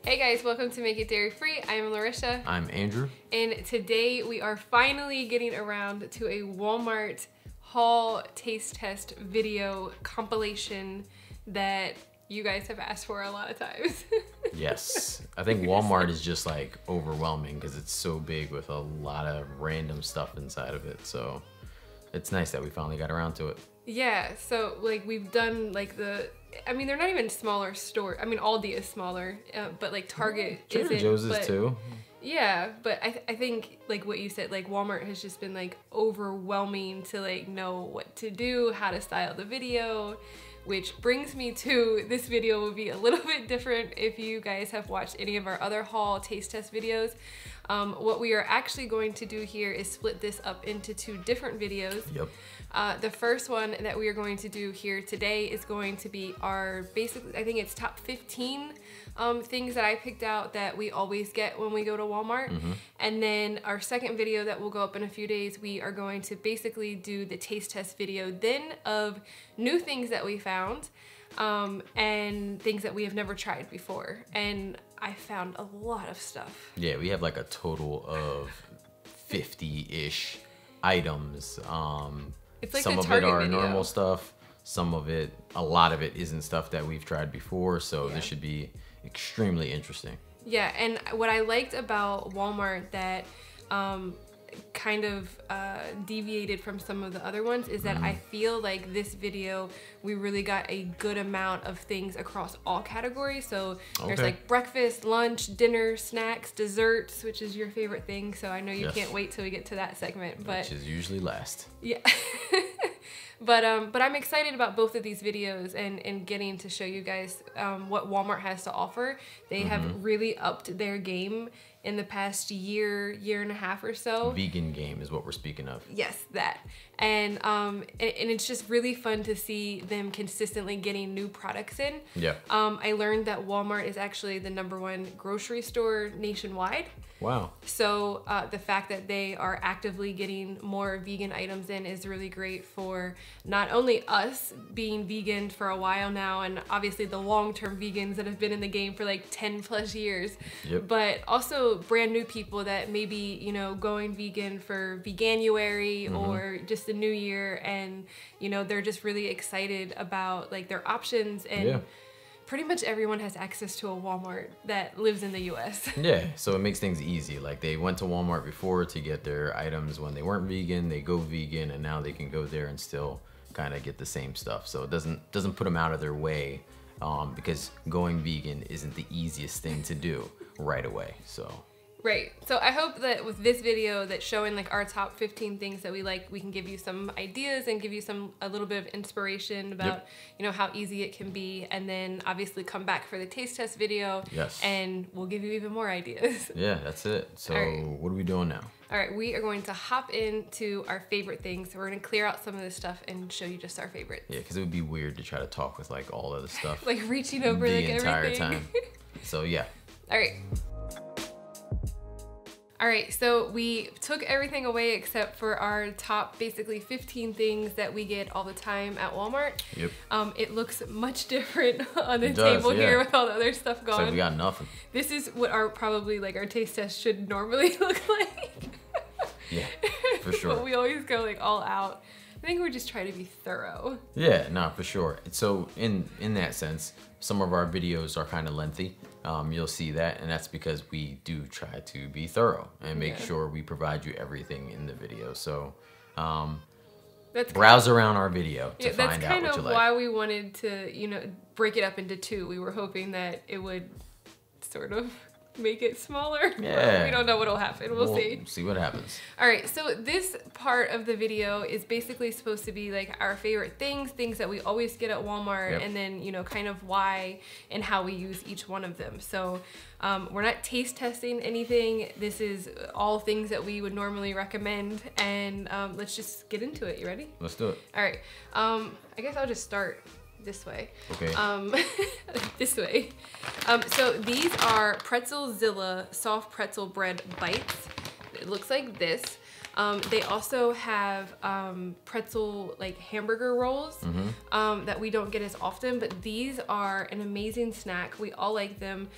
Hey guys, welcome to Make It Dairy Free. I'm Larisha. I'm Andrew. And today we are finally getting around to a Walmart haul taste test video compilation that you guys have asked for a lot of times. Yes, I think Walmart is just like overwhelming because it's so big with a lot of random stuff inside of it. So it's nice that we finally got around to it. Yeah, so like we've done like I mean, they're not even smaller store. I mean, Aldi is smaller, but like Target isn't. Trader Joe's is too. Yeah, but I think like what you said, like Walmart has just been like overwhelming to like know what to do, how to style the video, which brings me to this video will be a little bit different if you guys have watched any of our other haul taste test videos. What we are actually going to do here is split this up into two different videos. Yep. The first one that we are going to do here today is going to be our basically, I think it's top 15 things that I picked out that we always get when we go to Walmart. And then our second video that will go up in a few days, we are going to basically do the taste test video then of new things that we found and things that we have never tried before. And I found a lot of stuff. Yeah, we have like a total of 50-ish items. It's like some the of it Target are video. normal stuff. Some of it, a lot of it isn't stuff that we've tried before. So Yeah. this should be extremely interesting. Yeah, and what I liked about Walmart that kind of deviated from some of the other ones is that I feel like this video we really got a good amount of things across all categories. So there's like breakfast, lunch, dinner, snacks, desserts, which is your favorite thing. So I know you can't wait till we get to that segment, but Which is usually last. yeah. But I'm excited about both of these videos and getting to show you guys what Walmart has to offer. They have really upped their game in the past year and a half or so. Vegan game is what we're speaking of. Yes, that. And it's just really fun to see them consistently getting new products in. Yeah. I learned that Walmart is actually the #1 grocery store nationwide. Wow. So the fact that they are actively getting more vegan items in is really great for not only us being vegan for a while now, and obviously the long-term vegans that have been in the game for like 10 plus years, but also brand new people that maybe, you know, going vegan for Veganuary or just the new year, and you know, they're just really excited about like their options, and pretty much everyone has access to a Walmart that lives in the US. Yeah, so it makes things easy. Like they went to Walmart before to get their items when they weren't vegan, they go vegan, and now they can go there and still kind of get the same stuff. So it doesn't put them out of their way because going vegan isn't the easiest thing to do right away. So. Right. So I hope that with this video that showing like our top 15 things that we like, we can give you some ideas and give you a little bit of inspiration about, you know, how easy it can be. And then obviously come back for the taste test video. Yes. And we'll give you even more ideas. Yeah, that's it. So what are we doing now? All right, we are going to hop into our favorite things. So we're going to clear out some of this stuff and show you just our favorites. Yeah, because it would be weird to try to talk with like all of the stuff. Like reaching over the like entire everything. time. So yeah. All right. All right, so we took everything away except for our top basically 15 things that we get all the time at Walmart. Yep. It looks much different on the table here with all the other stuff gone. It's like we got nothing. This is what our probably like our taste test should normally look like. Yeah, for sure. But we always go like all out. I think we're just trying to be thorough. Yeah, no, for sure. So in that sense, some of our videos are kind of lengthy. You'll see that, and that's because we do try to be thorough and make sure we provide you everything in the video. So browse around our video to find out what you like. That's kind of why we wanted to, you know, break it up into two. We were hoping that it would sort of make it smaller. Yeah. We don't know what'll happen. We'll see. See what happens. All right, so this part of the video is basically supposed to be like our favorite things that we always get at Walmart, and then, you know, kind of why and how we use each one of them. So we're not taste testing anything. This is all things that we would normally recommend, and let's just get into it. You ready? Let's do it. All right. I guess I'll just start this way. Okay. This way. So these are Pretzelzilla soft pretzel bread bites. It looks like this. They also have pretzel like hamburger rolls that we don't get as often, but these are an amazing snack. We all like them.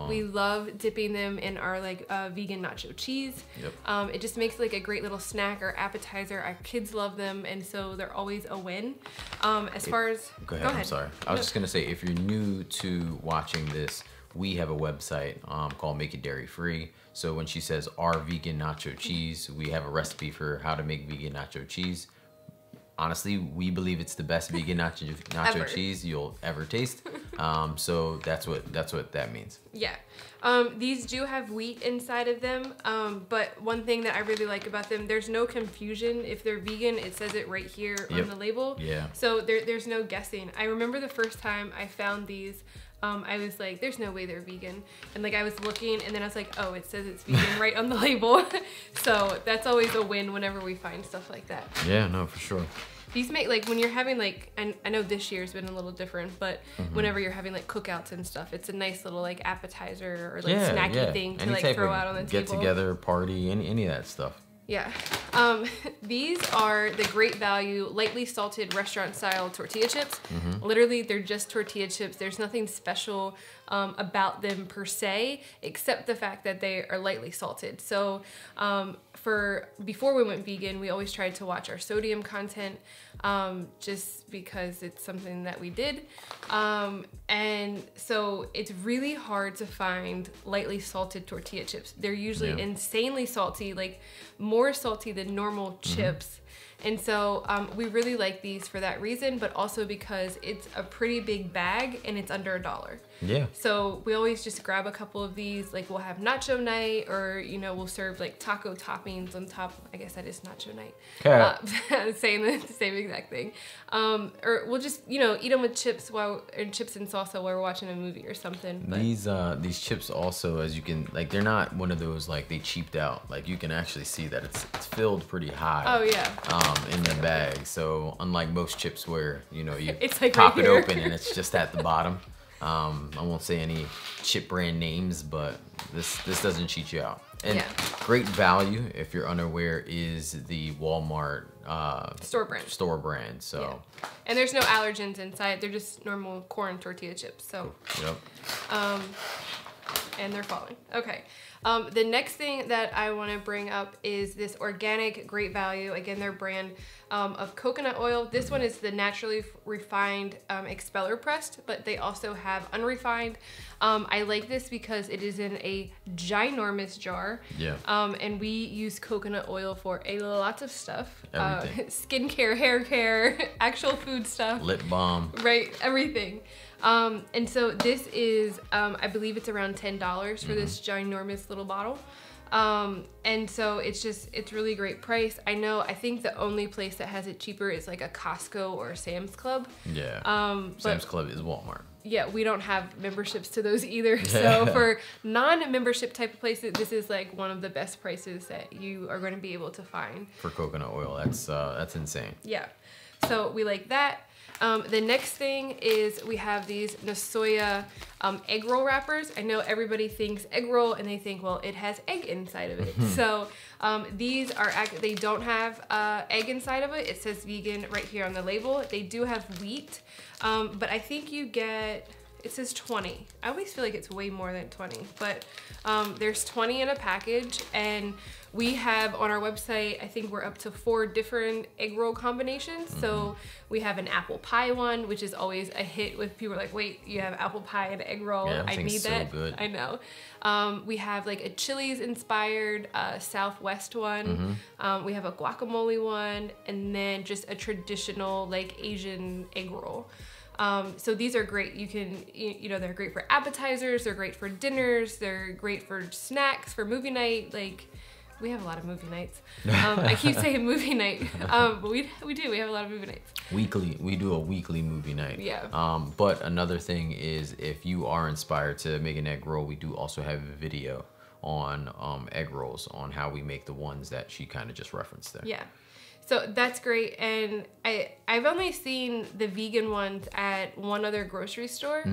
We love dipping them in our like vegan nacho cheese. Yep. It just makes like a great little snack or appetizer. Our kids love them, and so they're always a win. As far as go ahead. I'm sorry. I was just gonna say, if you're new to watching this, we have a website called Make It Dairy Free. So when she says our vegan nacho cheese, we have a recipe for how to make vegan nacho cheese. Honestly, we believe it's the best vegan nacho cheese you'll ever taste. So that's what that means. Yeah. These do have wheat inside of them, but one thing that I really like about them, there's no confusion. If they're vegan, it says it right here on the label. Yeah. So there's no guessing. I remember the first time I found these, I was like, there's no way they're vegan. And like I was looking, and then I was like, oh, it says it's vegan right on the label. So that's always a win whenever we find stuff like that. Yeah, no, for sure. These make, like, when you're having, like, I know this year's been a little different, but whenever you're having, like, cookouts and stuff, it's a nice little, like, appetizer or, like, snacky thing to, any like, throw out on the table. Get together, party, any of that stuff. Yeah. These are the Great Value lightly salted restaurant style tortilla chips. Literally, they're just tortilla chips. There's nothing special about them per se, except the fact that they are lightly salted. So before we went vegan, we always tried to watch our sodium content just because it's something that we did. And so it's really hard to find lightly salted tortilla chips. They're usually insanely salty, like more salty than normal chips. And so we really like these for that reason, but also because it's a pretty big bag and it's under $1. Yeah. So we always just grab a couple of these. Like we'll have nacho night, or we'll serve like taco toppings on top. I guess that is nacho night. Saying the same exact thing. Or we'll just eat them with chips chips and salsa while we're watching a movie or something. But These chips also, as you can, like, they're not one of those like they cheaped out. Like you can actually see that it's filled pretty high. Oh yeah. In the bag. So unlike most chips where you it's like pop right it here. open and it's just at the bottom. I won't say any chip brand names, but this doesn't cheat you out. And Great Value, if you're unaware, is the Walmart store brand. So and there's no allergens inside. They're just normal corn tortilla chips. So and they're falling. Okay. The next thing that I want to bring up is this organic Great Value. Again, their brand of coconut oil. This one is the naturally refined expeller pressed, but they also have unrefined. I like this because it is in a ginormous jar. Yeah. And we use coconut oil for a lot of stuff. Everything. Skincare, hair care, actual food stuff. Lip balm. Right, everything. And so this is, I believe it's around $10 for this ginormous little bottle. And so it's really great price. I think the only place that has it cheaper is like a Costco or a Sam's Club. Yeah. Sam's Club is Walmart. Yeah, we don't have memberships to those either. So for non-membership type of places, this is like one of the best prices that you are going to be able to find. For coconut oil, that's insane. Yeah. So we like that. The next thing is we have these Nasoya egg roll wrappers. I know everybody thinks egg roll and they think, well, it has egg inside of it. So these are, they don't have egg inside of it. It says vegan right here on the label. They do have wheat, but I think you get, it says 20. I always feel like it's way more than 20, but there's 20 in a package, and we have on our website, I think we're up to 4 different egg roll combinations. So we have an apple pie one, which is always a hit with people like, wait, you have apple pie and egg roll? Yeah, I need so that. Good. I know. We have like a Chili's inspired Southwest one. We have a guacamole one, and then just a traditional like Asian egg roll. So these are great. You can, they're great for appetizers. They're great for dinners. They're great for snacks, for movie night. Like, we have a lot of movie nights. I keep saying movie night, but we do. We have a lot of movie nights. Weekly. We do a weekly movie night. Yeah. But another thing is, if you are inspired to make an egg roll, we do also have a video on egg rolls, on how we make the ones that she kind of just referenced there. Yeah. So that's great. And I've only seen the vegan ones at one other grocery store.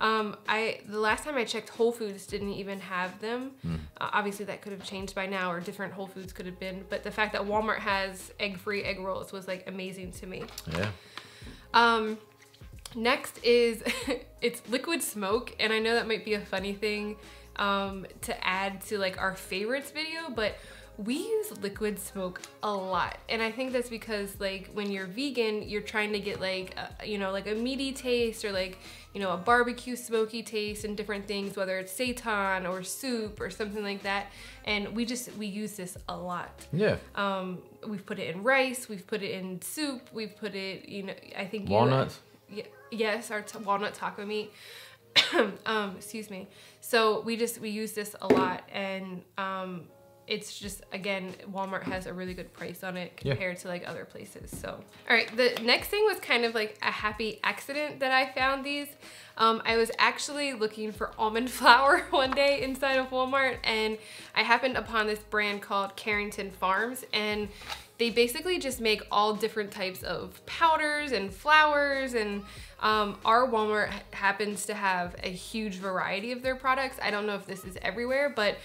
The last time I checked, Whole Foods didn't even have them. Obviously that could have changed by now, or different Whole Foods could have been, but the fact that Walmart has egg-free egg rolls was like amazing to me. Yeah. Next is it's liquid smoke, and I know that might be a funny thing to add to like our favorites video, but we use liquid smoke a lot. And I think that's because like when you're vegan, you're trying to get like like a meaty taste, or like a barbecue smoky taste and different things, whether it's seitan or soup or something like that. And we use this a lot. Yeah. We've put it in rice, we've put it in soup, we've put it, I think walnuts. Yes, our walnut taco meat. Excuse me. So we use this a lot, and it's just, again, Walmart has a really good price on it compared to like other places. So, all right, the next thing was kind of like a happy accident that I found these. I was actually looking for almond flour one day inside of Walmart, and I happened upon this brand called Carrington Farms, and they basically just make all different types of powders and flours, and our Walmart happens to have a huge variety of their products. I don't know if this is everywhere, but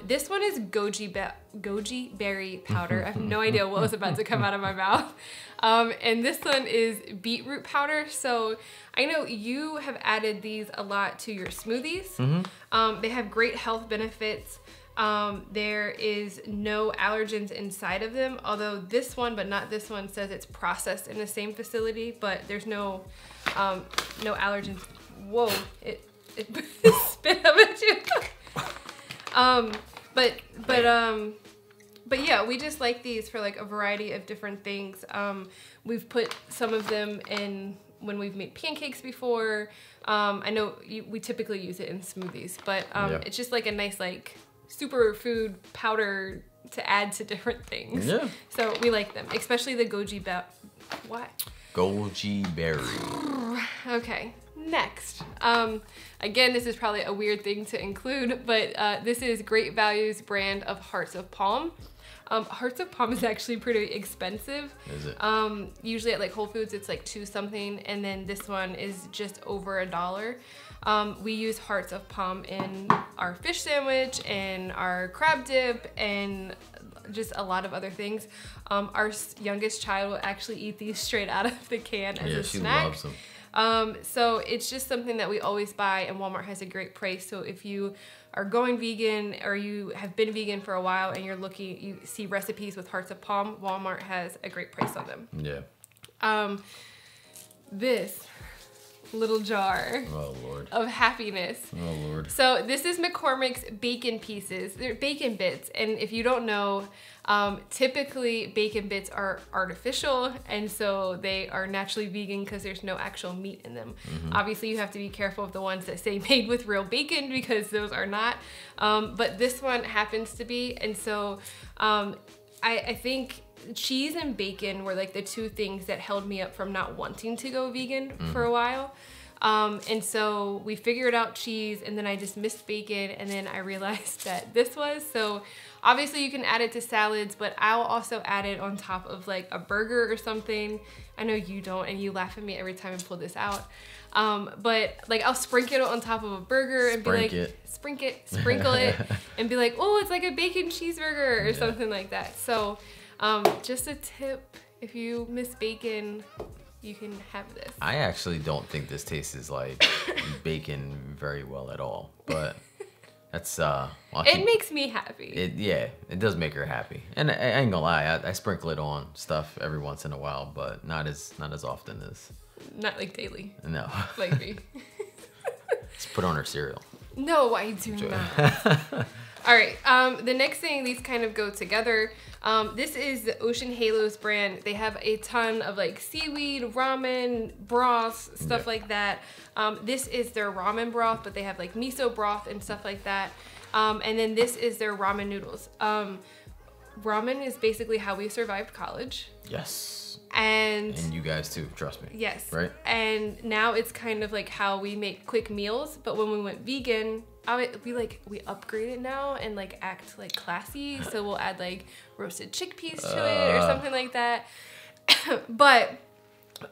this one is goji berry powder. I have no idea what was about to come out of my mouth. And this one is beetroot powder. So I know you have added these a lot to your smoothies. They have great health benefits. There is no allergens inside of them, although this one, but not this one, says it's processed in the same facility, but there's no allergens. Whoa, it spit up at you. But yeah, we just like these for like a variety of different things. We've put some of them in when we've made pancakes before. I know we typically use it in smoothies, but it's just like a nice like superfood powder to add to different things. Yeah. So we like them, especially the goji berry. Okay, next. Again, this is probably a weird thing to include, but this is Great Value's brand of Hearts of Palm. Hearts of Palm is actually pretty expensive. Is it? Usually at like Whole Foods it's like $2 something, and then this one is just over $1. We use Hearts of Palm in our fish sandwich and our crab dip and just a lot of other things. Our youngest child will actually eat these straight out of the can as a snack. Yeah, she loves them. So it's just something that we always buy, and Walmart has a great price. So if you are going vegan, or you have been vegan for a while and you see recipes with Hearts of Palm, Walmart has a great price on them. Yeah. This little jar of happiness. Oh Lord. So this is McCormicks bacon pieces. They're bacon bits, and if you don't know, typically bacon bits are artificial, and so they are naturally vegan because there's no actual meat in them. Obviously you have to be careful of the ones that say made with real bacon, because those are not, but this one happens to be. And so I think cheese and bacon were like the two things that held me up from not wanting to go vegan for a while. And so we figured out cheese, and then I just missed bacon, and then I realized that this was. So obviously you can add it to salads, but I'll also add it on top of like a burger or something. I know you don't, and you laugh at me every time I pull this out. But like I'll sprinkle it on top of a burger and sprinkle it and be like, oh, it's like a bacon cheeseburger or something like that. So just a tip, if you miss bacon, you can have this. I actually don't think this tastes like bacon very well at all, but that's it makes me happy. It does make her happy, and I ain't gonna lie, I sprinkle it on stuff every once in a while, but not as often as. Not like daily. No. Like me. Just put on her cereal. No, I do not. All right, the next thing, these kind of go together. This is the Ocean Halos brand. They have a ton of like seaweed, ramen, broths, stuff like that. This is their ramen broth, but they have like miso broth and stuff like that. And then this is their ramen noodles. Ramen is basically how we survived college. Yes. And you guys too, trust me. Yes. Right? And now it's kind of like how we make quick meals, but when we went vegan, we upgrade it now and like act like classy. So we'll add like roasted chickpeas to it or something like that. But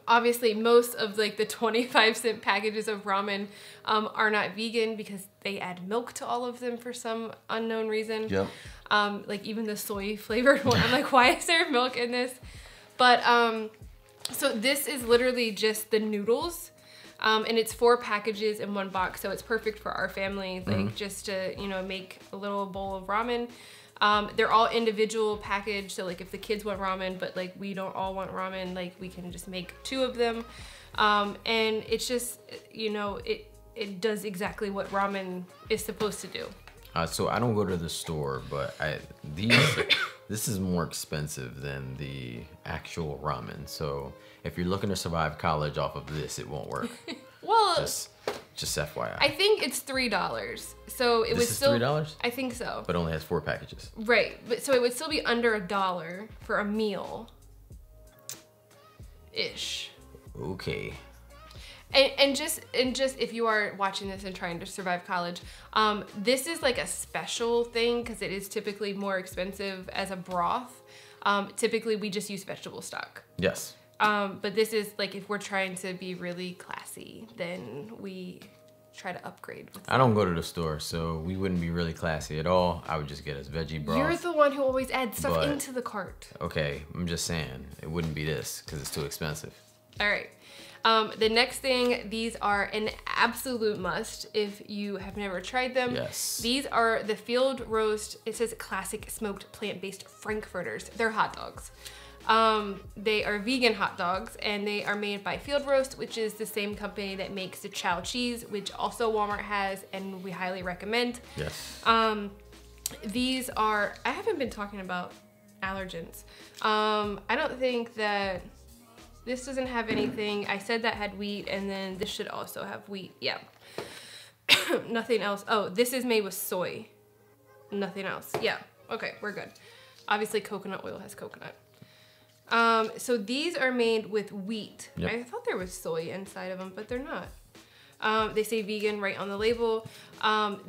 obviously most of like the 25-cent packages of ramen are not vegan because they add milk to all of them for some unknown reason. Yep. Like even the soy flavored one, I'm like, why is there milk in this? But so this is literally just the noodles, and it's 4 packages in 1 box, so it's perfect for our family, like just to, you know, make a little bowl of ramen. They're all individual packaged, so like if the kids want ramen, but like we don't all want ramen, like we can just make 2 of them. And it's just, you know, it does exactly what ramen is supposed to do. So I don't go to the store, but this is more expensive than the actual ramen. So if you're looking to survive college off of this, it won't work. Well, just FYI. I think it's $3. So it would still $3? I think so. But only has 4 packages. Right. But so it would still be under $1 for a meal. Ish. Okay. And just if you are watching this and trying to survive college, this is like a special thing because it is typically more expensive as a broth. Typically we just use vegetable stock. Yes. But this is like if we're trying to be really classy, then we try to upgrade. I don't go to the store, so we wouldn't be really classy at all. I would just get us veggie broth. You're the one who always adds stuff into the cart. Okay, I'm just saying it wouldn't be this because it's too expensive. All right. The next thing, these are an absolute must if you have never tried them. Yes. These are the field roast, it says classic smoked plant-based frankfurters. They're hot dogs. They are vegan hot dogs and they are made by Field Roast, which is the same company that makes the Chow cheese, which also Walmart has and we highly recommend. Yes. These are, I haven't been talking about allergens. I don't think that this doesn't have anything. I said that had wheat and then this should also have wheat. Yeah. Nothing else. Oh, this is made with soy. Nothing else. Yeah. Okay, we're good. Obviously coconut oil has coconut. So these are made with wheat. Yep. I thought there was soy inside of them, but they're not. They say vegan right on the label.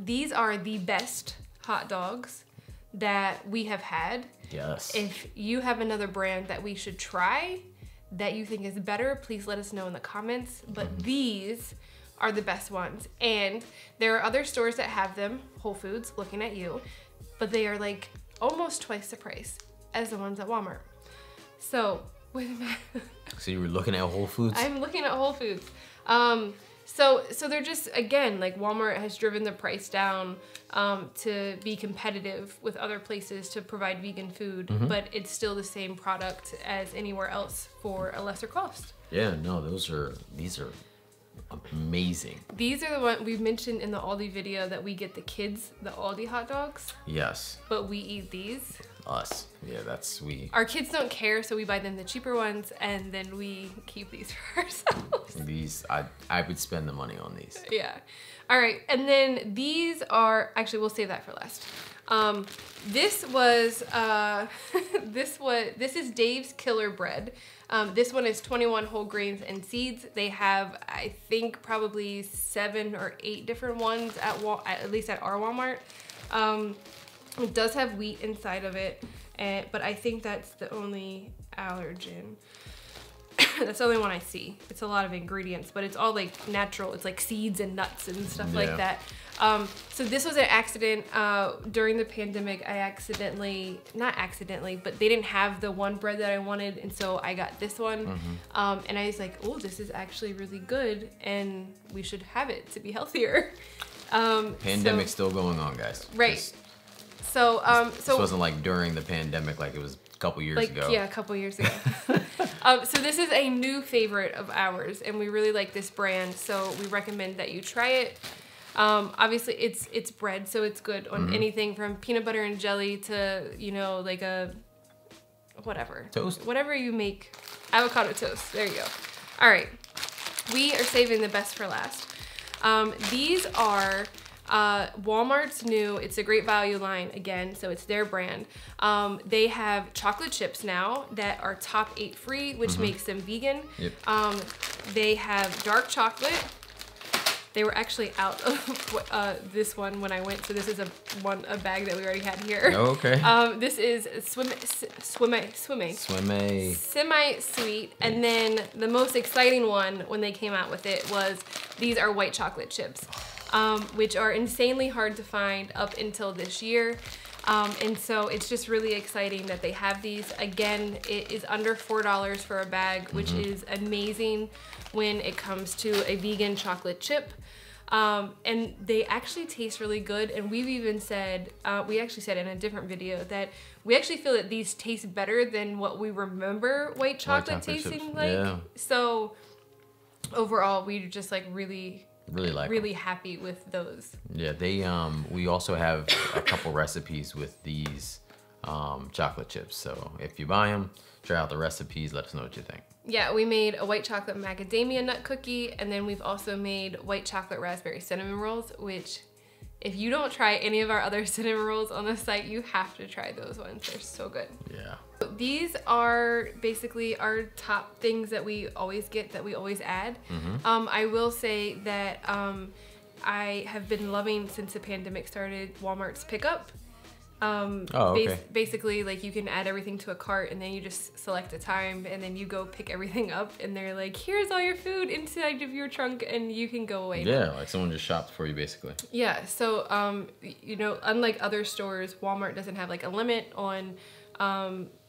These are the best hot dogs that we have had. Yes. If you have another brand that we should try that you think is better, please let us know in the comments. But these are the best ones. And there are other stores that have them, Whole Foods, looking at you, but they are like almost twice the price as the ones at Walmart. So, so you were looking at Whole Foods? I'm looking at Whole Foods. So they're just, again, like Walmart has driven the price down to be competitive with other places to provide vegan food, but it's still the same product as anywhere else for a lesser cost. Yeah, no, these are amazing. These are the ones we mentioned in the Aldi video that we get the kids the Aldi hot dogs. Yes. But we eat these. Us. Yeah, that's we. Our kids don't care, so we buy them the cheaper ones, and then we keep these for ourselves. These, I would spend the money on these. Yeah. All right, and then these are, actually we'll save that for last. This is Dave's Killer Bread. This one is 21 whole grains and seeds. They have, I think, probably 7 or 8 different ones at least at our Walmart. It does have wheat inside of it, but I think that's the only allergen. That's the only one I see. It's a lot of ingredients, but it's all like natural. It's like seeds and nuts and stuff like that. So this was an accident. During the pandemic, not accidentally, but they didn't have the one bread that I wanted, and so I got this one. And I was like, oh, this is actually really good, and we should have it to be healthier. Pandemic's still going on, guys. Right. So this wasn't like during the pandemic, like it was a couple years ago. Yeah, a couple years ago. So this is a new favorite of ours, and we really like this brand, so we recommend that you try it. Obviously, it's bread, so it's good on anything from peanut butter and jelly to, you know, like a whatever. Toast? Whatever you make. Avocado toast. There you go. All right. We are saving the best for last. These are Walmart's new. It's a great value line again, so it's their brand. They have chocolate chips now that are top 8 free, which makes them vegan. Yep. They have dark chocolate. They were actually out of this one when I went, so this is a bag that we already had here. Oh, okay. This is semi-sweet, and then the most exciting one when they came out with it was these are white chocolate chips, which are insanely hard to find up until this year. And so it's just really exciting that they have these. Again, it is under $4 for a bag, which is amazing when it comes to a vegan chocolate chip. And they actually taste really good. And we've even said, we actually said in a different video that we actually feel that these taste better than what we remember white chocolate tasting chips. Like. Yeah. So overall, we're just like really happy with those. Yeah, they we also have a couple recipes with these chocolate chips. So if you buy them, try out the recipes, let us know what you think. Yeah, we made a white chocolate macadamia nut cookie, and then we've also made white chocolate raspberry cinnamon rolls, which if you don't try any of our other cinnamon rolls on the site, you have to try those ones. They're so good. Yeah. These are basically our top things that we always get, that we always add. I will say that I have been loving, since the pandemic started, Walmart's pickup. Basically, like, you can add everything to a cart, and then you just select a time, and then you go pick everything up, and they're like, here's all your food inside of your trunk, and you can go away. Yeah, like someone just shopped for you, basically. Yeah, so, you know, unlike other stores, Walmart doesn't have like a limit on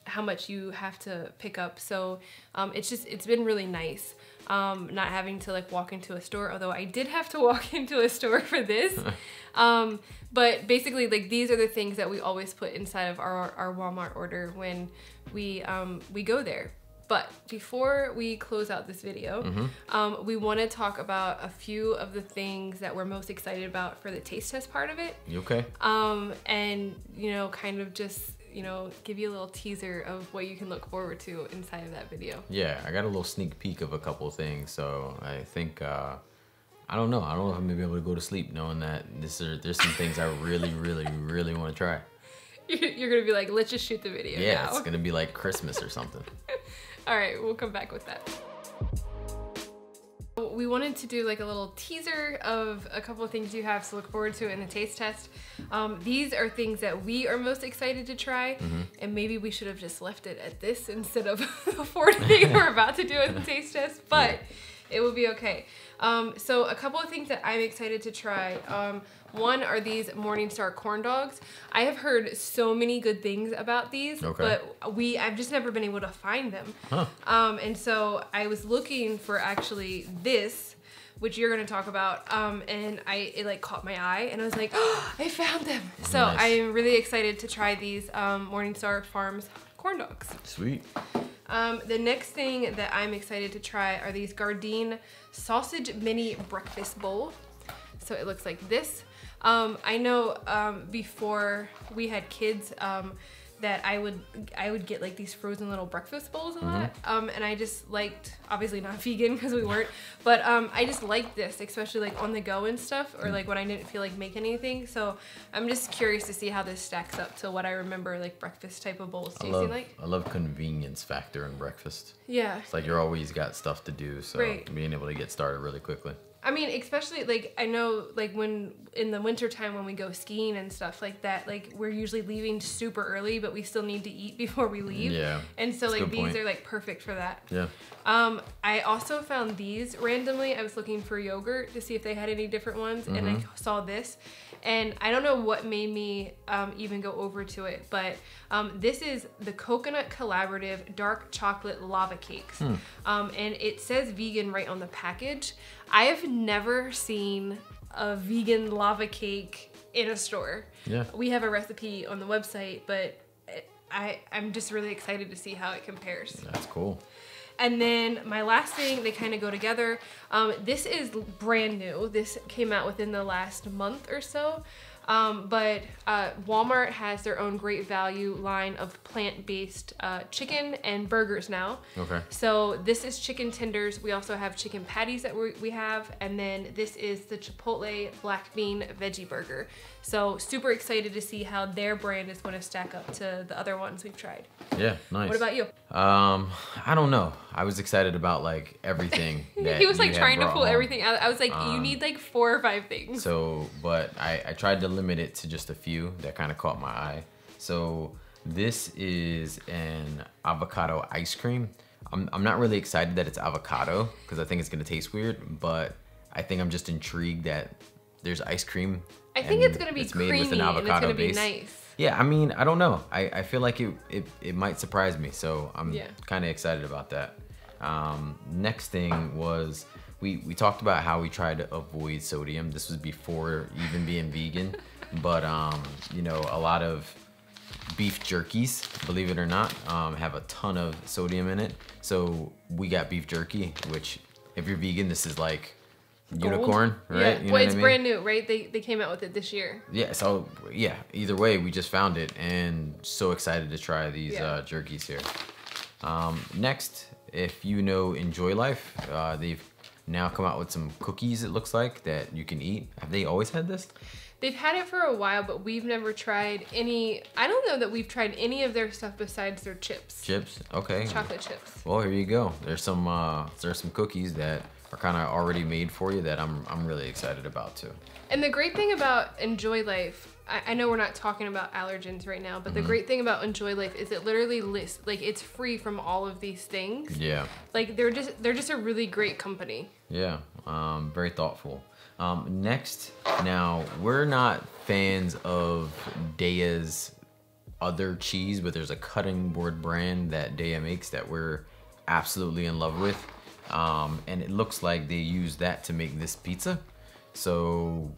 how much you have to pick up. So it's been really nice not having to like walk into a store, although I did have to walk into a store for this. But basically, like, these are the things that we always put inside of our Walmart order when we go there. But before we close out this video, we want to talk about a few of the things that we're most excited about for the taste test part of it. Okay. And, you know, kind of just, you know, give you a little teaser of what you can look forward to inside of that video. Yeah, I got a little sneak peek of a couple of things, so I think, I don't know if I'm gonna be able to go to sleep knowing that there's some things I really want to try. You're gonna be like, let's just shoot the video now. Yeah, it's gonna be like Christmas or something. All right, we'll come back with that. We wanted to do like a little teaser of a couple of things you have to look forward to in the taste test. These are things that we are most excited to try, and maybe we should have just left it at this instead of the 4th thing we're about to do in the taste test, but it will be okay. So a couple of things that I'm excited to try. One are these Morningstar corn dogs. I have heard so many good things about these, but I've just never been able to find them. And so I was looking for actually this, which you're gonna talk about, and it like caught my eye, and I was like, oh, I found them. So nice. I am really excited to try these Morningstar Farms corn dogs. Sweet. The next thing that I'm excited to try are these Gardein sausage mini breakfast bowl. So it looks like this. I know before we had kids that I would get like these frozen little breakfast bowls a lot, and I just liked, obviously not vegan because we weren't, but I just liked this, especially like on the go and stuff, or like when I didn't feel like making anything. So I'm just curious to see how this stacks up to what I remember like breakfast type of bowls tasting like. I love convenience factor in breakfast. Yeah. It's like you're always got stuff to do, so being able to get started really quickly. I mean, especially, like, I know, like, when, in the winter time when we go skiing and stuff like that, like, we're usually leaving super early, but we still need to eat before we leave. Yeah. And so, like, these are, like, perfect for that. Yeah. I also found these randomly. I was looking for yogurt to see if they had any different ones, and I saw this. And I don't know what made me even go over to it, but this is the Coconut Collaborative Dark Chocolate Lava Cakes. And it says vegan right on the package. I have never seen a vegan lava cake in a store. Yeah. We have a recipe on the website, but I'm just really excited to see how it compares. That's cool. And then my last thing, they kind of go together. This is brand new. This came out within the last month or so. But Walmart has their own great value line of plant-based chicken and burgers now. Okay. So this is chicken tenders. We also have chicken patties that we have. And then this is the Chipotle black bean veggie burger. So super excited to see how their brand is going to stack up to the other ones we've tried. Yeah, nice. What about you? I don't know. I was excited about like everything. That He was like you had trying to brought pull home. everything out. I was like, you need like 4 or 5 things. So, but I tried to limit it to just a few that kind of caught my eye. So this is an avocado ice cream. I'm not really excited that it's avocado because I think it's gonna taste weird, but I think I'm just intrigued that there's ice cream. I think it's gonna be creamy made with an and it's avocado gonna be base. nice. Yeah, I mean, I don't know. I feel like it might surprise me, so I'm Yeah. kind of excited about that. Next thing was we talked about how we tried to avoid sodium. This was before even being vegan, but you know, a lot of beef jerkies, believe it or not, have a ton of sodium in it. So we got beef jerky, which if you're vegan, this is like unicorn, right? Yeah. You know Well, what it's I mean? brand new, right? They came out with it this year. Yeah, so yeah, either way, we just found it and so excited to try these Yeah. jerkies here. Next, if you know Enjoy Life, they've now come out with some cookies, it looks like, that you can eat. Have they always had this? They've had it for a while, but we've never tried any. I don't know that we've tried any of their stuff besides their chips. Chips? Okay. Chocolate chips. Well, here you go. There's some cookies that are kind of already made for you that I'm really excited about too. And the great thing about Enjoy Life, I know we're not talking about allergens right now, but the great thing about Enjoy Life is it literally lists, like, it's free from all of these things. Yeah. Like, they're just a really great company. Yeah, very thoughtful. Next, now we're not fans of Daya's other cheese, but there's a cutting board brand that Daya makes that we're absolutely in love with. And it looks like they use that to make this pizza. So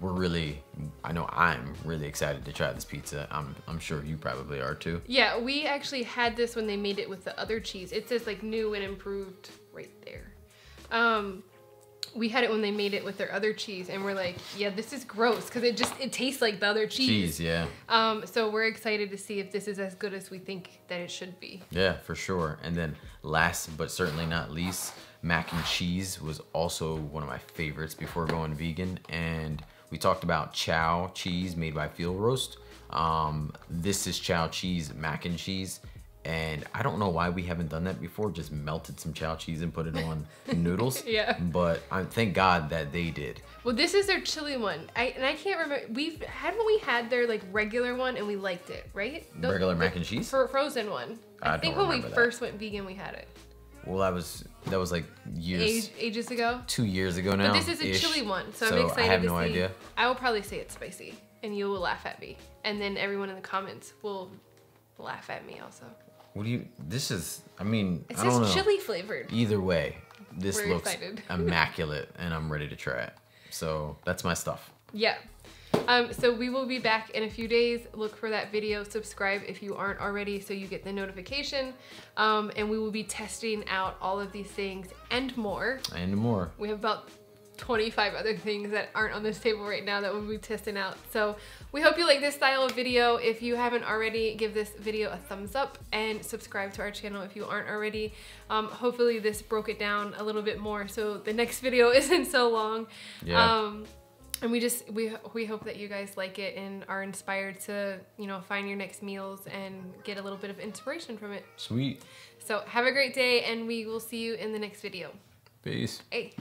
I know I'm really excited to try this pizza. I'm sure you probably are too. Yeah, we actually had this when they made it with the other cheese. It says like new and improved right there. We had it when they made it with their other cheese, and we're like, yeah, this is gross because it tastes like the other cheese. Cheese, yeah. So we're excited to see if this is as good as we think that it should be. Yeah, for sure. And then last but certainly not least, mac and cheese was also one of my favorites before going vegan. And we talked about chow cheese made by Field Roast. This is chow cheese mac and cheese. And I don't know why we haven't done that before, just melted some chow cheese and put it on noodles. Yeah. But thank God that they did. Well, this is their chili one. I can't remember. We had their like regular one and we liked it, right? Regular mac and cheese? Frozen one. I think don't when we remember that. first went vegan, we had it. Well, that was like years. Ages ago. 2 years ago now. But this is a chili one, so I'm excited I have to no see. idea. I will probably say it's spicy, and you will laugh at me, and then everyone in the comments will laugh at me also. I mean, It I don't know. says chili flavored. Either way, this We're looks excited. immaculate and I'm ready to try it. So that's my stuff. Yeah. So we will be back in a few days. Look for that video. Subscribe if you aren't already so you get the notification. And we will be testing out all of these things and more. And more. We have about 25 other things that aren't on this table right now that we'll be testing out. So we hope you like this style of video. If you haven't already, give this video a thumbs up and subscribe to our channel if you aren't already. Hopefully this broke it down a little bit more so the next video isn't so long. Yeah. And we hope that you guys like it and are inspired to, you know, find your next meals and get a little bit of inspiration from it. Sweet. So have a great day and we will see you in the next video. Peace. Hey.